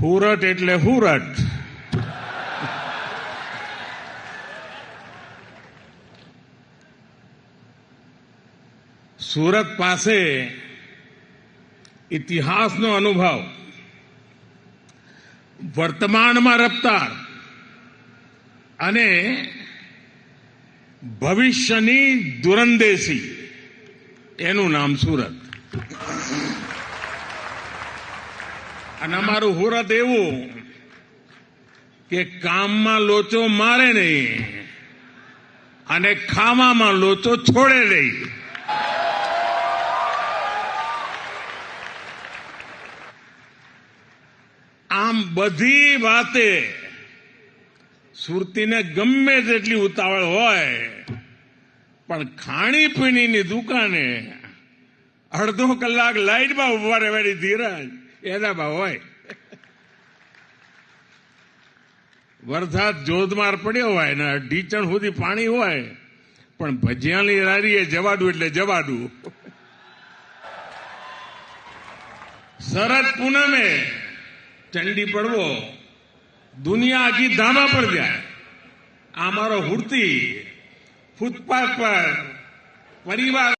હુરટ એટલે હુરટ. સુરત પાસે ઇતિહાસનો અનુભવ, વર્તમાનમાં રફતાર અને ભવિષ્યની દૂરંદેશી, એનું નામ સુરત. અને અમારું સુરત એવું કે કામમાં લોચો મારે નહીં અને ખાવામાં લોચો છોડે નહીં. આમ બધી વાતે સુરતીને ગમે તેટલી ઉતાવળ હોય, પણ ખાણીપીણીની દુકાને અડધો કલાક લાઈટમાં ઉભા રહેવાની ધીરજ એનામાં હોય. વરસાદ જોધમાર પડ્યો હોય ને ઢીચણ સુધી પાણી હોય, પણ ભજીયાની રારીએ જવાડું એટલે જવાડું. શરદ પૂનમે ચંડી પડવો, દુનિયા આખી ધાબા પર જાય. આ મારો હુરતી ફૂટપાથ પર પરિવાર